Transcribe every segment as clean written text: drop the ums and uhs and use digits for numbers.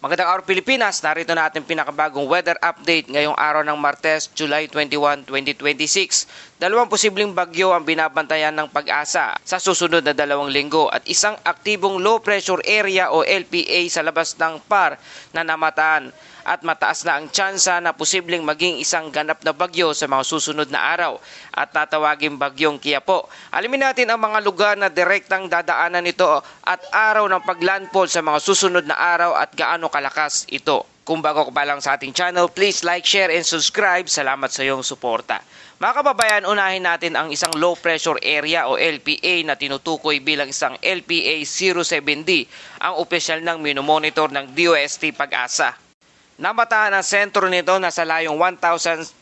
Magandang araw Pilipinas, narito na ating pinakabagong weather update ngayong araw ng Martes, July 21, 2026. Dalawang posibleng bagyo ang binabantayan ng Pag-asa sa susunod na 2 linggo at isang aktibong low pressure area o LPA sa labas ng PAR na namataan at mataas na ang tsansa na posibleng maging isang ganap na bagyo sa mga susunod na araw at tatawaging bagyong Qiapo. Alamin natin ang mga lugar na direktang dadaanan nito at araw ng paglandfall sa mga susunod na araw at gaano kalakas ito. Kung bago ka pa lang sa ating channel, please like, share, and subscribe. Salamat sa iyong suporta. Mga kababayan, unahin natin ang isang low pressure area o LPA na tinutukoy bilang isang LPA 07D, ang opisyal ng minomonitor ng DOST Pag-asa. Namataan ang sentro nito na sa layong 1,540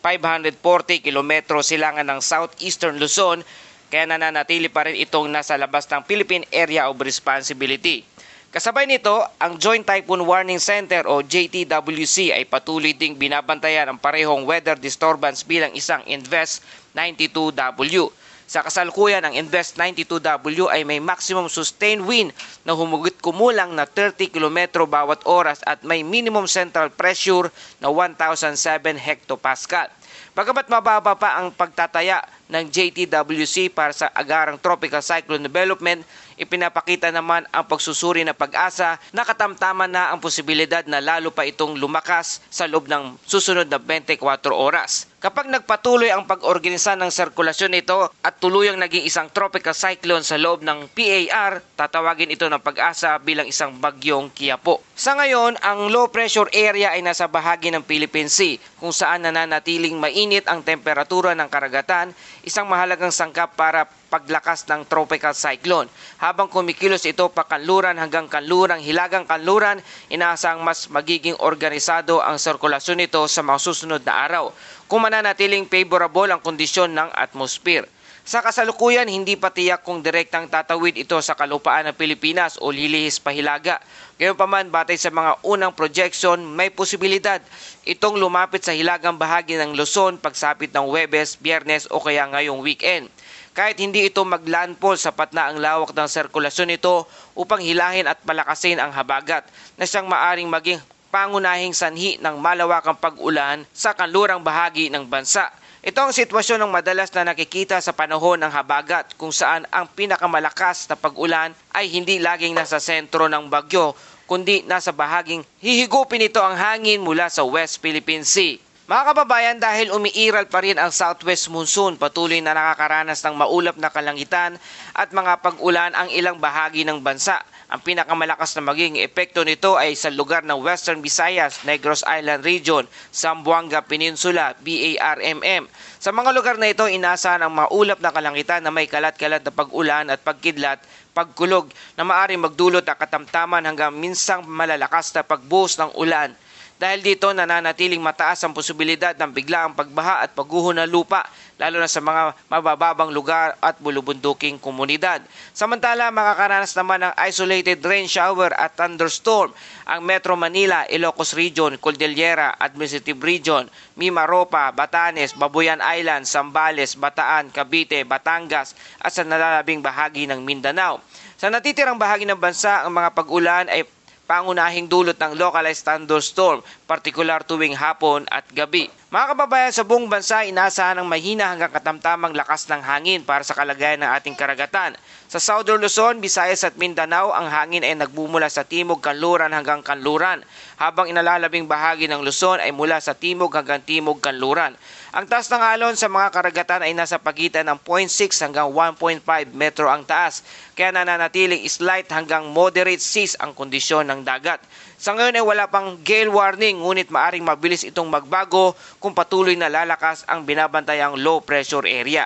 km silangan ng southeastern Luzon, kaya nananatili pa rin itong nasa labas ng Philippine Area of Responsibility. Kasabay nito, ang Joint Typhoon Warning Center o JTWC ay patuloy ding binabantayan ang parehong weather disturbance bilang isang Invest 92W. Sa kasalukuyan, ang Invest 92W ay may maximum sustained wind na humugot kumulang na 30 km bawat oras at may minimum central pressure na 1,007 hectopascal. Bagamat mababa pa ang pagtataya ng JTWC para sa agarang tropical cyclone development, ipinapakita naman ang pagsusuri ng Pag-asa na katamtaman na ang posibilidad na lalo pa itong lumakas sa loob ng susunod na 24 oras. Kapag nagpatuloy ang pag-organisa ng sirkulasyon nito at tuluyang naging isang tropical cyclone sa loob ng PAR, tatawagin ito ng Pag-asa bilang isang bagyong Qiapo. Sa ngayon, ang low pressure area ay nasa bahagi ng Philippine Sea kung saan nananatiling mainit ang temperatura ng karagatan, isang mahalagang sangkap para paglakas ng tropical cyclone. Habang kumikilos ito pa kanluran hanggang kanlurang hilagang kanluran, inaasang mas magiging organisado ang sirkulasyon nito sa mga susunod na araw kung mananatiling favorable ang kondisyon ng atmosphere. Sa kasalukuyan, hindi pa tiyak kung direktang tatawid ito sa kalupaan ng Pilipinas o lilihis pa hilaga. Gayunpaman, batay sa mga unang projection, may posibilidad itong lumapit sa hilagang bahagi ng Luzon pagsapit ng Huwebes, Biyernes o kaya ngayong weekend. Kahit hindi ito maglandfall, sapat na ang lawak ng sirkulasyon nito upang hilahin at palakasin ang habagat na siyang maaring maging pangunahing sanhi ng malawakang pag-ulan sa kanlurang bahagi ng bansa. Ito ang sitwasyon ng madalas na nakikita sa panahon ng habagat kung saan ang pinakamalakas na pag-ulan ay hindi laging nasa sentro ng bagyo kundi nasa bahaging hihigupin nito ang hangin mula sa West Philippine Sea. Mga kababayan, dahil umiiral pa rin ang southwest monsoon, patuloy na nakakaranas ng maulap na kalangitan at mga pag-ulan ang ilang bahagi ng bansa. Ang pinakamalakas na maging epekto nito ay sa lugar ng Western Visayas, Negros Island Region, Zamboanga Peninsula, BARMM. Sa mga lugar na ito, inaasahan ang maulap na kalangitan na may kalat-kalat na pag-ulan at pagkidlat, pagkulog na maaaring magdulot ng katamtaman hanggang minsang malalakas na pagbuhos ng ulan. Dahil dito nananatiling mataas ang posibilidad ng biglaang pagbaha at pagguho ng lupa, lalo na sa mga mabababang lugar at bulubunduking komunidad. Samantala, makakaranas naman ng isolated rain shower at thunderstorm ang Metro Manila, Ilocos Region, Cordillera, Administrative Region, Mimaropa, Batanes, Babuyan Island, Zambales, Bataan, Cavite, Batangas at sa nalalabing bahagi ng Mindanao. Sa natitirang bahagi ng bansa, ang mga pag-ulan ay pangunahing dulot ng localized thunderstorm, partikular tuwing hapon at gabi. Mga kababayan, sa buong bansa, inaasahan ng mahina hanggang katamtamang lakas ng hangin para sa kalagayan ng ating karagatan. Sa Southern Luzon, Visayas at Mindanao, ang hangin ay nagbumula sa timog kanluran hanggang kanluran, habang inalalabing bahagi ng Luzon ay mula sa timog hanggang timog kanluran. Ang taas ng alon sa mga karagatan ay nasa pagitan ng 0.6 hanggang 1.5 metro ang taas, kaya nananatiling slight hanggang moderate seas ang kondisyon ng dagat. Sa ngayon ay wala pang gale warning, ngunit maaring mabilis itong magbago kung patuloy na lalakas ang binabantayang low pressure area.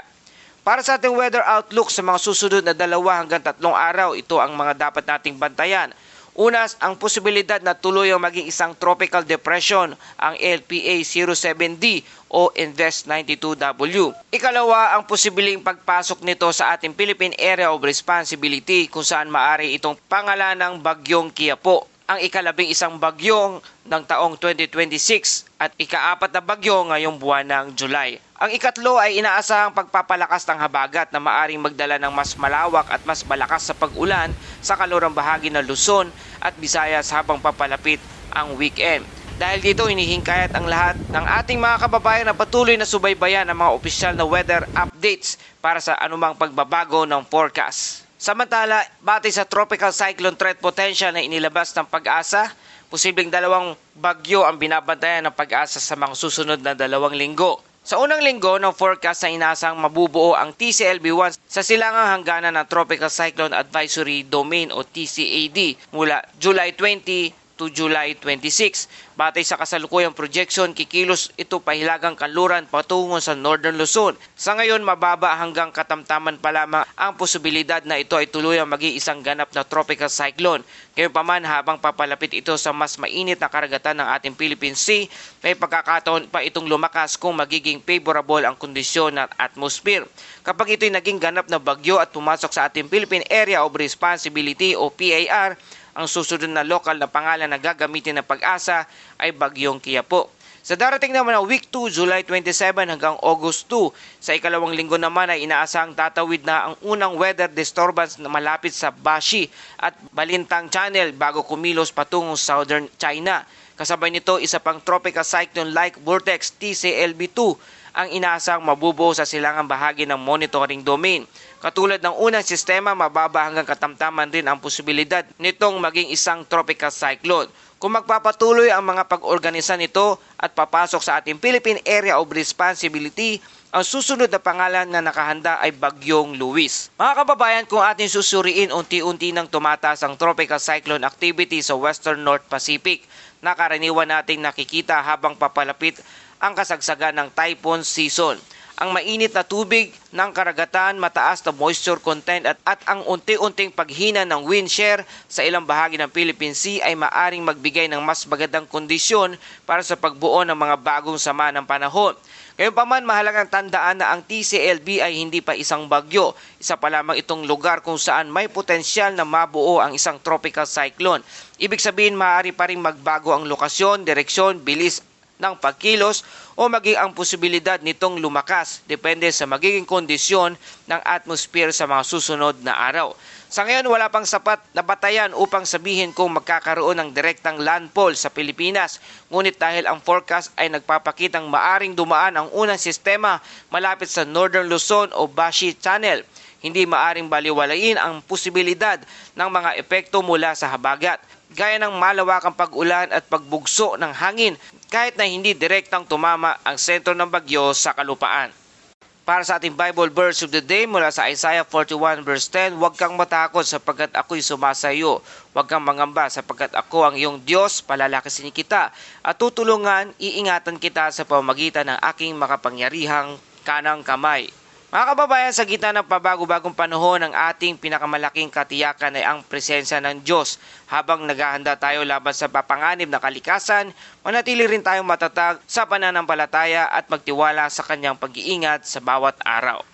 Para sa ating weather outlook sa mga susunod na 2 hanggang 3 araw, ito ang mga dapat nating bantayan. Unas, ang posibilidad na tuluyang maging isang tropical depression ang LPA 07D o Invest 92W. Ikalawa, ang posibleng pagpasok nito sa ating Philippine Area of Responsibility kung saan maaari itong pangalan ng bagyong Qiapo. Ang ikalabing isang bagyo ng taong 2026 at ika-4 na bagyo ngayong buwan ng July. Ang ikatlo ay inaasahang pagpapalakas ng habagat na maaring magdala ng mas malawak at mas malakas sa pag-ulan sa kalurang bahagi ng Luzon at Visayas habang papalapit ang weekend. Dahil dito hinihingkayat ang lahat ng ating mga kababayan na patuloy na subaybayan ang mga opisyal na weather updates para sa anumang pagbabago ng forecast. Samantala, batay sa tropical cyclone threat potential na inilabas ng Pag-asa, posibleng 2 bagyo ang binabantayan ng Pag-asa sa mga susunod na 2 linggo. Sa unang linggo ng forecast na inasang mabubuo ang TCLB1 sa silangang hangganan ng Tropical Cyclone Advisory Domain o TCAD mula July 20 to July 26. Batay sa kasalukuyang projection, kikilos ito pahilagang kanluran patungo sa Northern Luzon. Sa ngayon, mababa hanggang katamtaman pa lamang ang posibilidad na ito ay tuluyang maging isang ganap na tropical cyclone. Gayunpaman, habang papalapit ito sa mas mainit na karagatan ng ating Philippine Sea, may pagkakataon pa itong lumakas kung magiging favorable ang kondisyon ng atmosphere. Kapag ito'y naging ganap na bagyo at pumasok sa ating Philippine Area of Responsibility o PAR, ang susunod na lokal na pangalan na gagamitin ng Pag-asa ay Bagyong Quiapo. Sa darating naman na week 2, July 27 hanggang August 2, sa ikalawang linggo naman ay inaasahang tatawid na ang unang weather disturbance na malapit sa Bashi at Balintang Channel bago kumilos patungong Southern China. Kasabay nito, isa pang tropical cyclone-like vortex TCLB2 ang inaasang mabubuo sa silangang bahagi ng monitoring domain. Katulad ng unang sistema, mababa hanggang katamtaman rin ang posibilidad nitong maging isang tropical cyclone. Kung magpapatuloy ang mga pag-organisa nito at papasok sa ating Philippine Area of Responsibility, ang susunod na pangalan na nakahanda ay Bagyong Luis. Mga kababayan, kung ating susuriin, unti-unti nang tumataas ang tropical cyclone activity sa Western North Pacific na karaniwan nating nakikita habang papalapit ang kasagsagan ng typhoon season. Ang mainit na tubig ng karagatan, mataas na moisture content at ang unti-unting paghina ng wind shear sa ilang bahagi ng Philippine Sea ay maaring magbigay ng mas magandang kondisyon para sa pagbuo ng mga bagong sama ng panahon. Gayunpaman, mahalagang tandaan na ang TCLB ay hindi pa isang bagyo. Isa pa lamang itong lugar kung saan may potensyal na mabuo ang isang tropical cyclone. Ibig sabihin, maaari pa rin magbago ang lokasyon, direksyon, bilis ng pagkilos o maging ang posibilidad nitong lumakas depende sa magiging kondisyon ng atmosphere sa mga susunod na araw. Sa ngayon, wala pang sapat na batayan upang sabihin kung magkakaroon ng direktang landfall sa Pilipinas. Ngunit dahil ang forecast ay nagpapakitang maaring dumaan ang unang sistema malapit sa Northern Luzon o Bashi Channel, hindi maaring baliwalain ang posibilidad ng mga epekto mula sa habagat, gaya ng malawakang pag-ulan at pagbugso ng hangin kahit na hindi direktang tumama ang sentro ng bagyo sa kalupaan. Para sa ating Bible verse of the day mula sa Isaiah 41 verse 10, huwag kang matakot sapagkat ako'y sumasayo. Huwag kang mangamba sapagkat ako ang iyong Diyos, palalakasin kita at tutulungan, iingatan kita sa pamamagitan ng aking makapangyarihang kanang kamay. Mga kababayan, sa gitna ng pabago-bagong panahon, ang ating pinakamalaking katiyakan ay ang presensya ng Diyos. Habang naghahanda tayo laban sa papanganib na kalikasan, manatili rin tayong matatag sa pananampalataya at magtiwala sa kanyang pag-iingat sa bawat araw.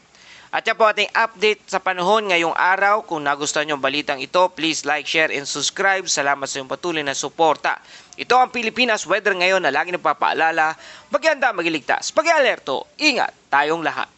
At yan po ating update sa panahon ngayong araw. Kung nagustuhan nyo ang balitang ito, please like, share, and subscribe. Salamat sa iyong patuloy na suporta. Ito ang Pilipinas Weather ngayon na lagi nagpapaalala, mag-ianda, mag-iligtas, pag-alerto, ingat tayong lahat.